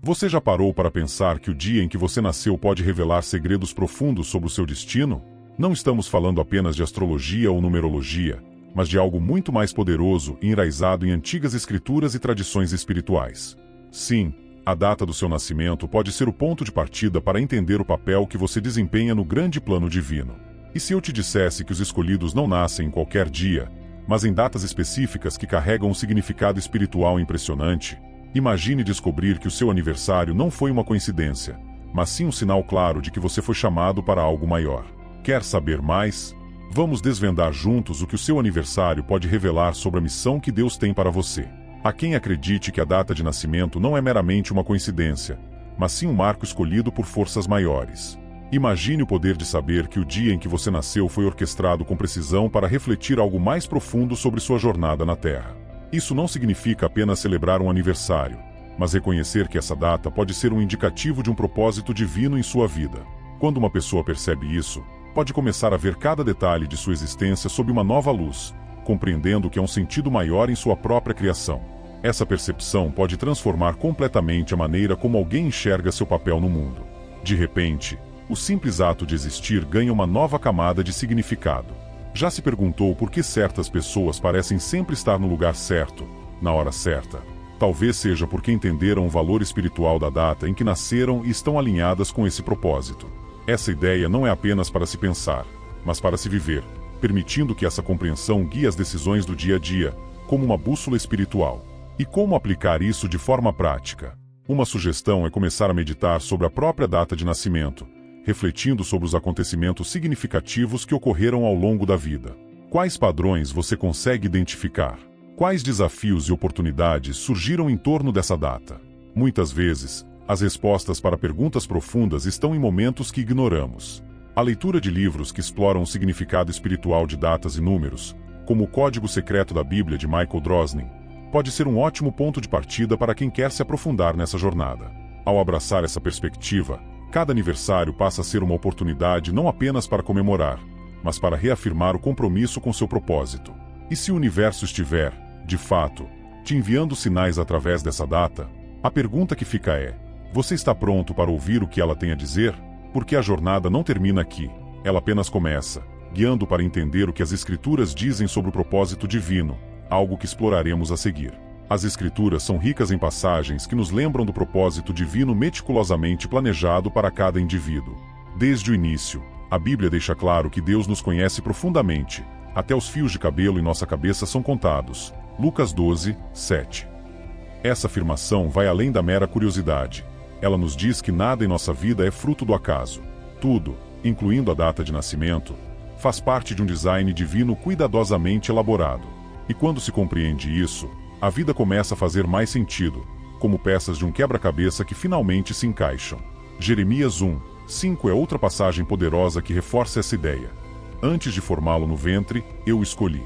Você já parou para pensar que o dia em que você nasceu pode revelar segredos profundos sobre o seu destino? Não estamos falando apenas de astrologia ou numerologia, mas de algo muito mais poderoso e enraizado em antigas escrituras e tradições espirituais. Sim, a data do seu nascimento pode ser o ponto de partida para entender o papel que você desempenha no grande plano divino. E se eu te dissesse que os escolhidos não nascem em qualquer dia, mas em datas específicas que carregam um significado espiritual impressionante? Imagine descobrir que o seu aniversário não foi uma coincidência, mas sim um sinal claro de que você foi chamado para algo maior. Quer saber mais? Vamos desvendar juntos o que o seu aniversário pode revelar sobre a missão que Deus tem para você. Há quem acredite que a data de nascimento não é meramente uma coincidência, mas sim um marco escolhido por forças maiores. Imagine o poder de saber que o dia em que você nasceu foi orquestrado com precisão para refletir algo mais profundo sobre sua jornada na Terra. Isso não significa apenas celebrar um aniversário, mas reconhecer que essa data pode ser um indicativo de um propósito divino em sua vida. Quando uma pessoa percebe isso, pode começar a ver cada detalhe de sua existência sob uma nova luz, compreendendo que há um sentido maior em sua própria criação. Essa percepção pode transformar completamente a maneira como alguém enxerga seu papel no mundo. De repente, o simples ato de existir ganha uma nova camada de significado. Já se perguntou por que certas pessoas parecem sempre estar no lugar certo, na hora certa? Talvez seja porque entenderam o valor espiritual da data em que nasceram e estão alinhadas com esse propósito. Essa ideia não é apenas para se pensar, mas para se viver, permitindo que essa compreensão guie as decisões do dia a dia, como uma bússola espiritual. E como aplicar isso de forma prática? Uma sugestão é começar a meditar sobre a própria data de nascimento, refletindo sobre os acontecimentos significativos que ocorreram ao longo da vida. Quais padrões você consegue identificar? Quais desafios e oportunidades surgiram em torno dessa data? Muitas vezes, as respostas para perguntas profundas estão em momentos que ignoramos. A leitura de livros que exploram o significado espiritual de datas e números, como o Código Secreto da Bíblia de Michael Drosnin, pode ser um ótimo ponto de partida para quem quer se aprofundar nessa jornada. Ao abraçar essa perspectiva, cada aniversário passa a ser uma oportunidade não apenas para comemorar, mas para reafirmar o compromisso com seu propósito. E se o universo estiver, de fato, te enviando sinais através dessa data, a pergunta que fica é: você está pronto para ouvir o que ela tem a dizer? Porque a jornada não termina aqui, ela apenas começa, guiando para entender o que as Escrituras dizem sobre o propósito divino, algo que exploraremos a seguir. As Escrituras são ricas em passagens que nos lembram do propósito divino meticulosamente planejado para cada indivíduo. Desde o início, a Bíblia deixa claro que Deus nos conhece profundamente, até os fios de cabelo em nossa cabeça são contados. Lucas 12, 7. Essa afirmação vai além da mera curiosidade. Ela nos diz que nada em nossa vida é fruto do acaso. Tudo, incluindo a data de nascimento, faz parte de um design divino cuidadosamente elaborado. E quando se compreende isso, a vida começa a fazer mais sentido, como peças de um quebra-cabeça que finalmente se encaixam. Jeremias 1, 5 é outra passagem poderosa que reforça essa ideia. Antes de formá-lo no ventre, eu o escolhi.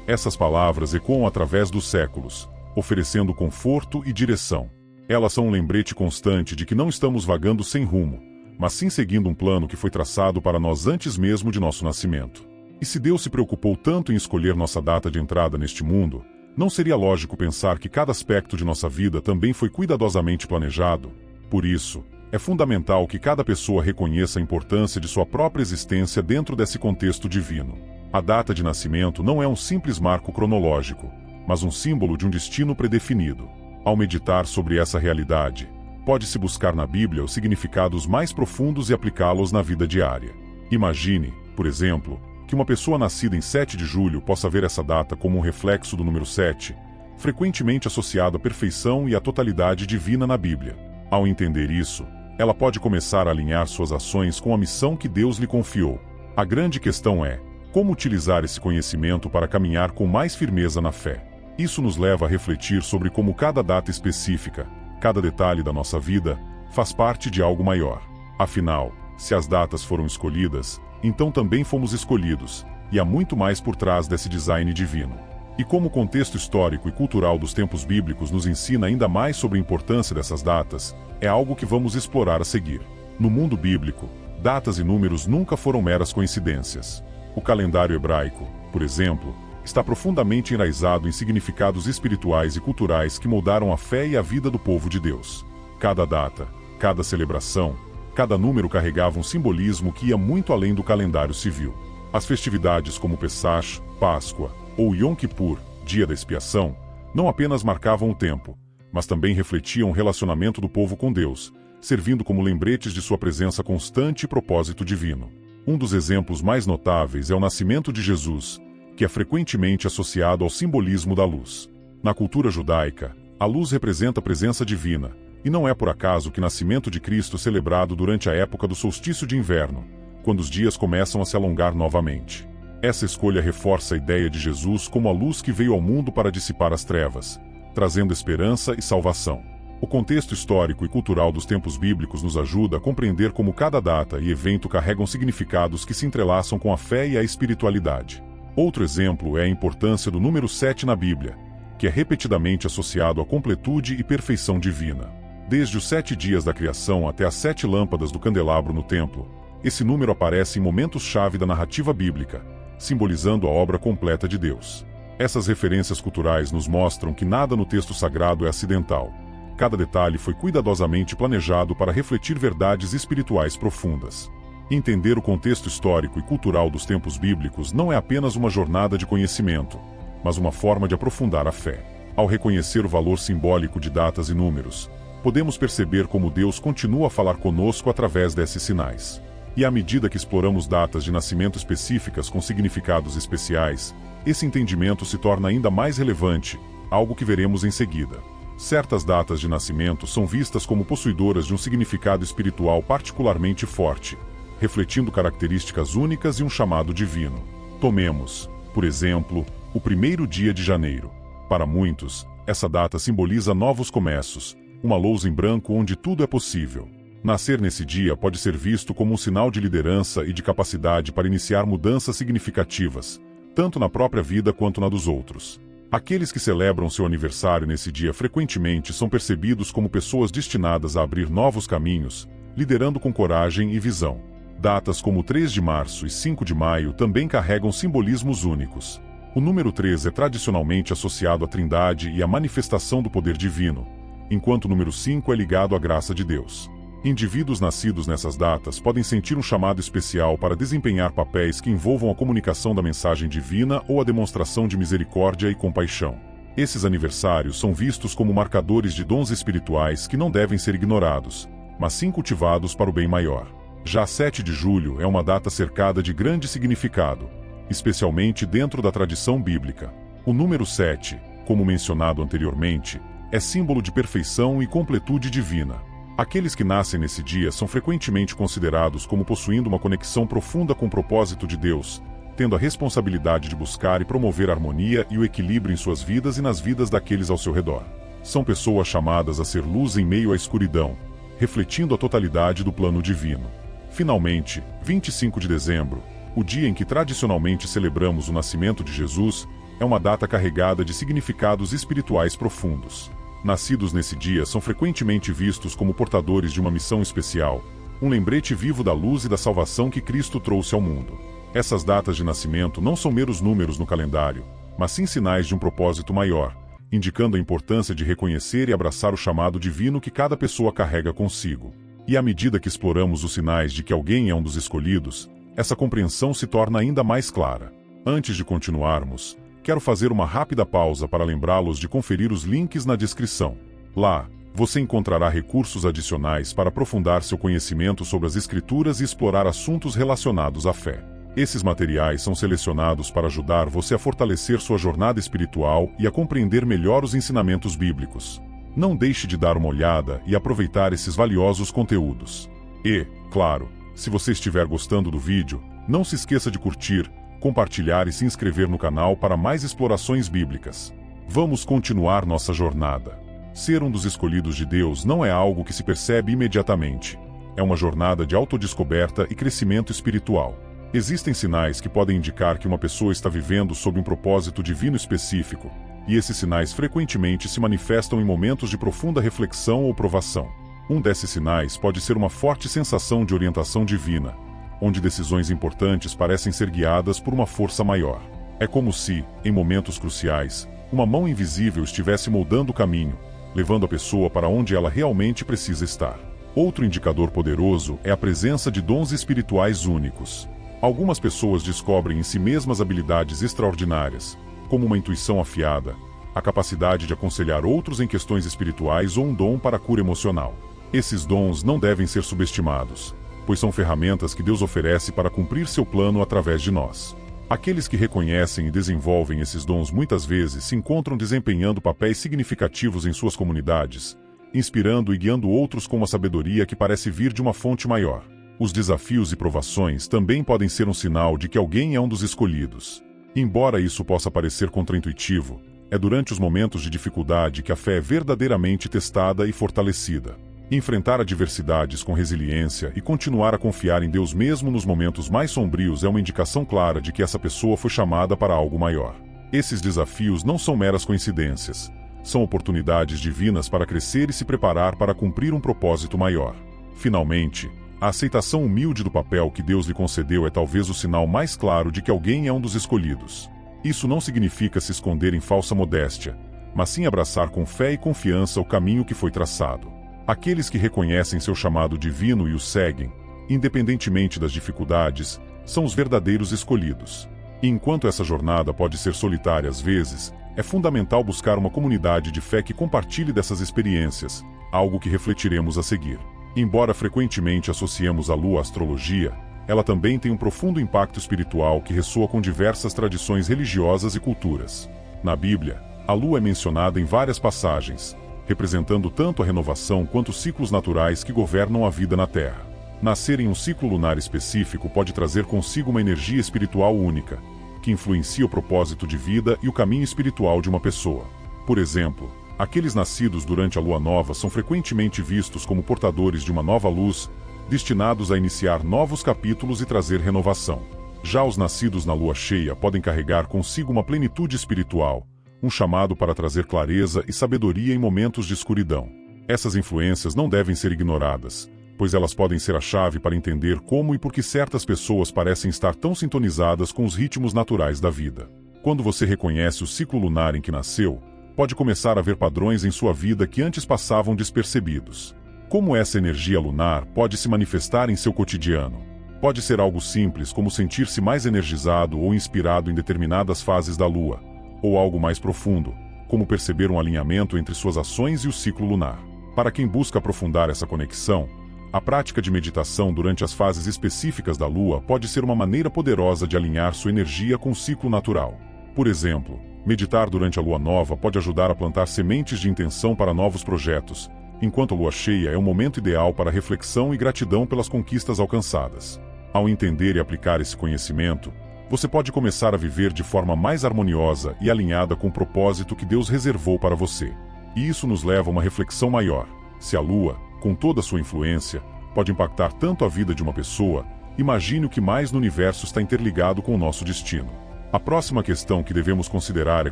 Essas palavras ecoam através dos séculos, oferecendo conforto e direção. Elas são um lembrete constante de que não estamos vagando sem rumo, mas sim seguindo um plano que foi traçado para nós antes mesmo de nosso nascimento. E se Deus se preocupou tanto em escolher nossa data de entrada neste mundo, não seria lógico pensar que cada aspecto de nossa vida também foi cuidadosamente planejado? Por isso, é fundamental que cada pessoa reconheça a importância de sua própria existência dentro desse contexto divino. A data de nascimento não é um simples marco cronológico, mas um símbolo de um destino predefinido. Ao meditar sobre essa realidade, pode-se buscar na Bíblia os significados mais profundos e aplicá-los na vida diária. Imagine, por exemplo, que uma pessoa nascida em 7 de julho possa ver essa data como um reflexo do número 7, frequentemente associado à perfeição e à totalidade divina na Bíblia. Ao entender isso, ela pode começar a alinhar suas ações com a missão que Deus lhe confiou. A grande questão é: como utilizar esse conhecimento para caminhar com mais firmeza na fé? Isso nos leva a refletir sobre como cada data específica, cada detalhe da nossa vida, faz parte de algo maior. Afinal, se as datas foram escolhidas, então também fomos escolhidos, e há muito mais por trás desse design divino. E como o contexto histórico e cultural dos tempos bíblicos nos ensina ainda mais sobre a importância dessas datas, é algo que vamos explorar a seguir. No mundo bíblico, datas e números nunca foram meras coincidências. O calendário hebraico, por exemplo, está profundamente enraizado em significados espirituais e culturais que moldaram a fé e a vida do povo de Deus. Cada data, cada celebração, cada número carregava um simbolismo que ia muito além do calendário civil. As festividades como Pessach, Páscoa ou Yom Kippur, Dia da Expiação, não apenas marcavam o tempo, mas também refletiam o relacionamento do povo com Deus, servindo como lembretes de sua presença constante e propósito divino. Um dos exemplos mais notáveis é o nascimento de Jesus, que é frequentemente associado ao simbolismo da luz. Na cultura judaica, a luz representa a presença divina, e não é por acaso que o nascimento de Cristo é celebrado durante a época do solstício de inverno, quando os dias começam a se alongar novamente. Essa escolha reforça a ideia de Jesus como a luz que veio ao mundo para dissipar as trevas, trazendo esperança e salvação. O contexto histórico e cultural dos tempos bíblicos nos ajuda a compreender como cada data e evento carregam significados que se entrelaçam com a fé e a espiritualidade. Outro exemplo é a importância do número 7 na Bíblia, que é repetidamente associado à completude e perfeição divina. Desde os 7 dias da criação até as 7 lâmpadas do candelabro no templo, esse número aparece em momentos-chave da narrativa bíblica, simbolizando a obra completa de Deus. Essas referências culturais nos mostram que nada no texto sagrado é acidental. Cada detalhe foi cuidadosamente planejado para refletir verdades espirituais profundas. Entender o contexto histórico e cultural dos tempos bíblicos não é apenas uma jornada de conhecimento, mas uma forma de aprofundar a fé. Ao reconhecer o valor simbólico de datas e números, podemos perceber como Deus continua a falar conosco através desses sinais. E à medida que exploramos datas de nascimento específicas com significados especiais, esse entendimento se torna ainda mais relevante, algo que veremos em seguida. Certas datas de nascimento são vistas como possuidoras de um significado espiritual particularmente forte, refletindo características únicas e um chamado divino. Tomemos, por exemplo, o 1º dia de janeiro. Para muitos, essa data simboliza novos começos, uma lousa em branco onde tudo é possível. Nascer nesse dia pode ser visto como um sinal de liderança e de capacidade para iniciar mudanças significativas, tanto na própria vida quanto na dos outros. Aqueles que celebram seu aniversário nesse dia frequentemente são percebidos como pessoas destinadas a abrir novos caminhos, liderando com coragem e visão. Datas como 3 de março e 5 de maio também carregam simbolismos únicos. O número 3 é tradicionalmente associado à Trindade e à manifestação do poder divino, enquanto o número 5 é ligado à graça de Deus. Indivíduos nascidos nessas datas podem sentir um chamado especial para desempenhar papéis que envolvam a comunicação da mensagem divina ou a demonstração de misericórdia e compaixão. Esses aniversários são vistos como marcadores de dons espirituais que não devem ser ignorados, mas sim cultivados para o bem maior. Já 7 de julho é uma data cercada de grande significado, especialmente dentro da tradição bíblica. O número 7, como mencionado anteriormente, é símbolo de perfeição e completude divina. Aqueles que nascem nesse dia são frequentemente considerados como possuindo uma conexão profunda com o propósito de Deus, tendo a responsabilidade de buscar e promover a harmonia e o equilíbrio em suas vidas e nas vidas daqueles ao seu redor. São pessoas chamadas a ser luz em meio à escuridão, refletindo a totalidade do plano divino. Finalmente, 25 de dezembro, o dia em que tradicionalmente celebramos o nascimento de Jesus, é uma data carregada de significados espirituais profundos. Nascidos nesse dia são frequentemente vistos como portadores de uma missão especial, um lembrete vivo da luz e da salvação que Cristo trouxe ao mundo. Essas datas de nascimento não são meros números no calendário, mas sim sinais de um propósito maior, indicando a importância de reconhecer e abraçar o chamado divino que cada pessoa carrega consigo. E à medida que exploramos os sinais de que alguém é um dos escolhidos, essa compreensão se torna ainda mais clara. Antes de continuarmos, quero fazer uma rápida pausa para lembrá-los de conferir os links na descrição. Lá, você encontrará recursos adicionais para aprofundar seu conhecimento sobre as Escrituras e explorar assuntos relacionados à fé. Esses materiais são selecionados para ajudar você a fortalecer sua jornada espiritual e a compreender melhor os ensinamentos bíblicos. Não deixe de dar uma olhada e aproveitar esses valiosos conteúdos. E, claro, se você estiver gostando do vídeo, não se esqueça de curtir, compartilhar e se inscrever no canal para mais explorações bíblicas. Vamos continuar nossa jornada. Ser um dos escolhidos de Deus não é algo que se percebe imediatamente. É uma jornada de autodescoberta e crescimento espiritual. Existem sinais que podem indicar que uma pessoa está vivendo sob um propósito divino específico, e esses sinais frequentemente se manifestam em momentos de profunda reflexão ou provação. Um desses sinais pode ser uma forte sensação de orientação divina, onde decisões importantes parecem ser guiadas por uma força maior. É como se, em momentos cruciais, uma mão invisível estivesse moldando o caminho, levando a pessoa para onde ela realmente precisa estar. Outro indicador poderoso é a presença de dons espirituais únicos. Algumas pessoas descobrem em si mesmas habilidades extraordinárias, como uma intuição afiada, a capacidade de aconselhar outros em questões espirituais ou um dom para a cura emocional. Esses dons não devem ser subestimados, pois são ferramentas que Deus oferece para cumprir seu plano através de nós. Aqueles que reconhecem e desenvolvem esses dons muitas vezes se encontram desempenhando papéis significativos em suas comunidades, inspirando e guiando outros com uma sabedoria que parece vir de uma fonte maior. Os desafios e provações também podem ser um sinal de que alguém é um dos escolhidos. Embora isso possa parecer contraintuitivo, é durante os momentos de dificuldade que a fé é verdadeiramente testada e fortalecida. Enfrentar adversidades com resiliência e continuar a confiar em Deus mesmo nos momentos mais sombrios é uma indicação clara de que essa pessoa foi chamada para algo maior. Esses desafios não são meras coincidências. São oportunidades divinas para crescer e se preparar para cumprir um propósito maior. Finalmente, a aceitação humilde do papel que Deus lhe concedeu é talvez o sinal mais claro de que alguém é um dos escolhidos. Isso não significa se esconder em falsa modéstia, mas sim abraçar com fé e confiança o caminho que foi traçado. Aqueles que reconhecem seu chamado divino e o seguem, independentemente das dificuldades, são os verdadeiros escolhidos. E enquanto essa jornada pode ser solitária às vezes, é fundamental buscar uma comunidade de fé que compartilhe dessas experiências, algo que refletiremos a seguir. Embora frequentemente associemos a Lua à astrologia, ela também tem um profundo impacto espiritual que ressoa com diversas tradições religiosas e culturas. Na Bíblia, a Lua é mencionada em várias passagens, representando tanto a renovação quanto os ciclos naturais que governam a vida na Terra. Nascer em um ciclo lunar específico pode trazer consigo uma energia espiritual única, que influencia o propósito de vida e o caminho espiritual de uma pessoa. Por exemplo, aqueles nascidos durante a lua nova são frequentemente vistos como portadores de uma nova luz, destinados a iniciar novos capítulos e trazer renovação. Já os nascidos na lua cheia podem carregar consigo uma plenitude espiritual, um chamado para trazer clareza e sabedoria em momentos de escuridão. Essas influências não devem ser ignoradas, pois elas podem ser a chave para entender como e por que certas pessoas parecem estar tão sintonizadas com os ritmos naturais da vida. Quando você reconhece o ciclo lunar em que nasceu, pode começar a ver padrões em sua vida que antes passavam despercebidos. Como essa energia lunar pode se manifestar em seu cotidiano? Pode ser algo simples, como sentir-se mais energizado ou inspirado em determinadas fases da lua, ou algo mais profundo, como perceber um alinhamento entre suas ações e o ciclo lunar. Para quem busca aprofundar essa conexão, a prática de meditação durante as fases específicas da lua pode ser uma maneira poderosa de alinhar sua energia com o ciclo natural. Por exemplo, meditar durante a lua nova pode ajudar a plantar sementes de intenção para novos projetos, enquanto a lua cheia é um momento ideal para reflexão e gratidão pelas conquistas alcançadas. Ao entender e aplicar esse conhecimento, você pode começar a viver de forma mais harmoniosa e alinhada com o propósito que Deus reservou para você. E isso nos leva a uma reflexão maior. Se a Lua, com toda a sua influência, pode impactar tanto a vida de uma pessoa, imagine o que mais no universo está interligado com o nosso destino. A próxima questão que devemos considerar é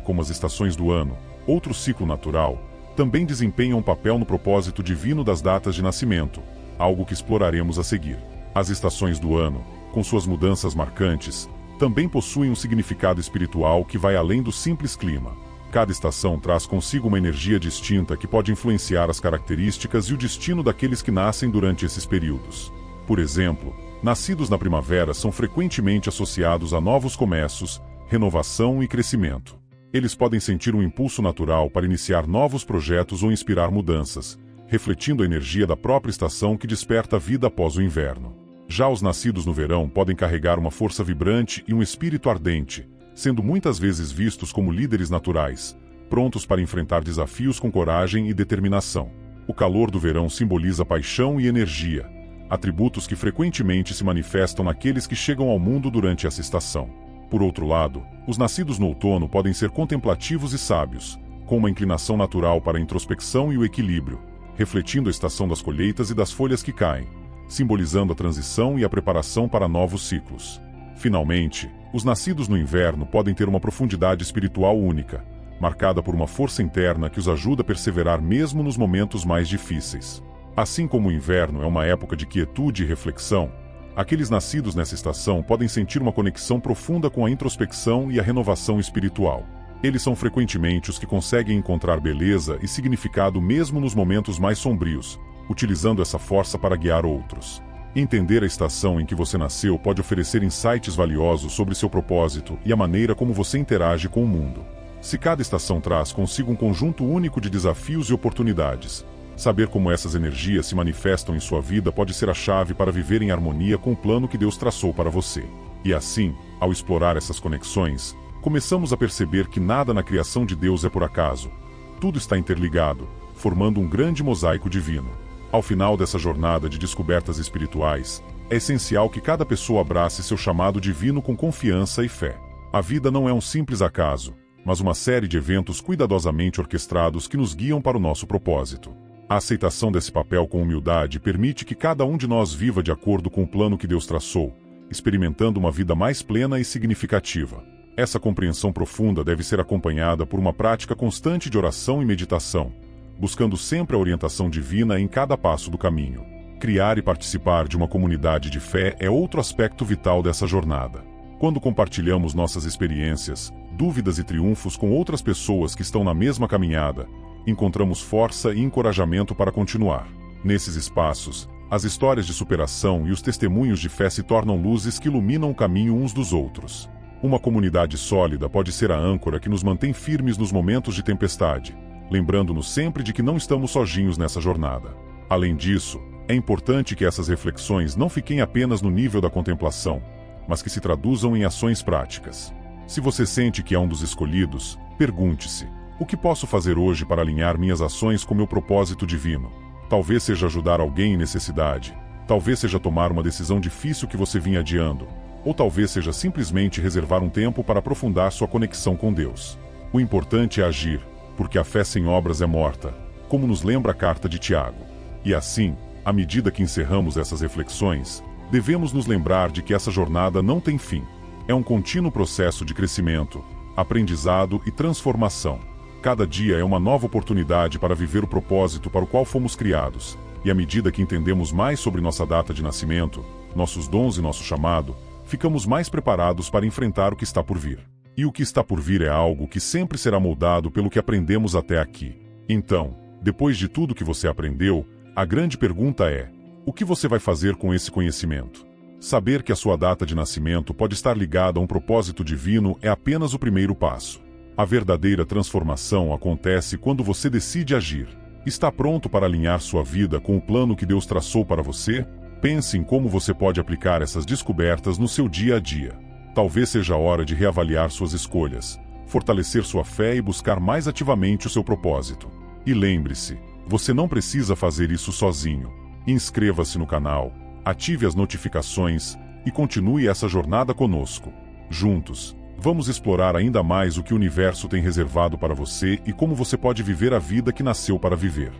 como as estações do ano, outro ciclo natural, também desempenham um papel no propósito divino das datas de nascimento, algo que exploraremos a seguir. As estações do ano, com suas mudanças marcantes, também possuem um significado espiritual que vai além do simples clima. Cada estação traz consigo uma energia distinta que pode influenciar as características e o destino daqueles que nascem durante esses períodos. Por exemplo, nascidos na primavera são frequentemente associados a novos começos, renovação e crescimento. Eles podem sentir um impulso natural para iniciar novos projetos ou inspirar mudanças, refletindo a energia da própria estação que desperta a vida após o inverno. Já os nascidos no verão podem carregar uma força vibrante e um espírito ardente, sendo muitas vezes vistos como líderes naturais, prontos para enfrentar desafios com coragem e determinação. O calor do verão simboliza paixão e energia, atributos que frequentemente se manifestam naqueles que chegam ao mundo durante essa estação. Por outro lado, os nascidos no outono podem ser contemplativos e sábios, com uma inclinação natural para a introspecção e o equilíbrio, refletindo a estação das colheitas e das folhas que caem, simbolizando a transição e a preparação para novos ciclos. Finalmente, os nascidos no inverno podem ter uma profundidade espiritual única, marcada por uma força interna que os ajuda a perseverar mesmo nos momentos mais difíceis. Assim como o inverno é uma época de quietude e reflexão, aqueles nascidos nessa estação podem sentir uma conexão profunda com a introspecção e a renovação espiritual. Eles são frequentemente os que conseguem encontrar beleza e significado mesmo nos momentos mais sombrios, utilizando essa força para guiar outros. Entender a estação em que você nasceu pode oferecer insights valiosos sobre seu propósito e a maneira como você interage com o mundo. Se cada estação traz consigo um conjunto único de desafios e oportunidades, saber como essas energias se manifestam em sua vida pode ser a chave para viver em harmonia com o plano que Deus traçou para você. E assim, ao explorar essas conexões, começamos a perceber que nada na criação de Deus é por acaso. Tudo está interligado, formando um grande mosaico divino. Ao final dessa jornada de descobertas espirituais, é essencial que cada pessoa abrace seu chamado divino com confiança e fé. A vida não é um simples acaso, mas uma série de eventos cuidadosamente orquestrados que nos guiam para o nosso propósito. A aceitação desse papel com humildade permite que cada um de nós viva de acordo com o plano que Deus traçou, experimentando uma vida mais plena e significativa. Essa compreensão profunda deve ser acompanhada por uma prática constante de oração e meditação, buscando sempre a orientação divina em cada passo do caminho. Criar e participar de uma comunidade de fé é outro aspecto vital dessa jornada. Quando compartilhamos nossas experiências, dúvidas e triunfos com outras pessoas que estão na mesma caminhada, encontramos força e encorajamento para continuar. Nesses espaços, as histórias de superação e os testemunhos de fé se tornam luzes que iluminam o caminho uns dos outros. Uma comunidade sólida pode ser a âncora que nos mantém firmes nos momentos de tempestade, lembrando-nos sempre de que não estamos sozinhos nessa jornada. Além disso, é importante que essas reflexões não fiquem apenas no nível da contemplação, mas que se traduzam em ações práticas. Se você sente que é um dos escolhidos, pergunte-se: o que posso fazer hoje para alinhar minhas ações com meu propósito divino? Talvez seja ajudar alguém em necessidade, talvez seja tomar uma decisão difícil que você vinha adiando, ou talvez seja simplesmente reservar um tempo para aprofundar sua conexão com Deus. O importante é agir, porque a fé sem obras é morta, como nos lembra a carta de Tiago. E assim, à medida que encerramos essas reflexões, devemos nos lembrar de que essa jornada não tem fim. É um contínuo processo de crescimento, aprendizado e transformação. Cada dia é uma nova oportunidade para viver o propósito para o qual fomos criados, e à medida que entendemos mais sobre nossa data de nascimento, nossos dons e nosso chamado, ficamos mais preparados para enfrentar o que está por vir. E o que está por vir é algo que sempre será moldado pelo que aprendemos até aqui. Então, depois de tudo que você aprendeu, a grande pergunta é: o que você vai fazer com esse conhecimento? Saber que a sua data de nascimento pode estar ligada a um propósito divino é apenas o primeiro passo. A verdadeira transformação acontece quando você decide agir. Está pronto para alinhar sua vida com o plano que Deus traçou para você? Pense em como você pode aplicar essas descobertas no seu dia a dia. Talvez seja a hora de reavaliar suas escolhas, fortalecer sua fé e buscar mais ativamente o seu propósito. E lembre-se, você não precisa fazer isso sozinho. Inscreva-se no canal, ative as notificações e continue essa jornada conosco. Juntos, vamos explorar ainda mais o que o universo tem reservado para você e como você pode viver a vida que nasceu para viver.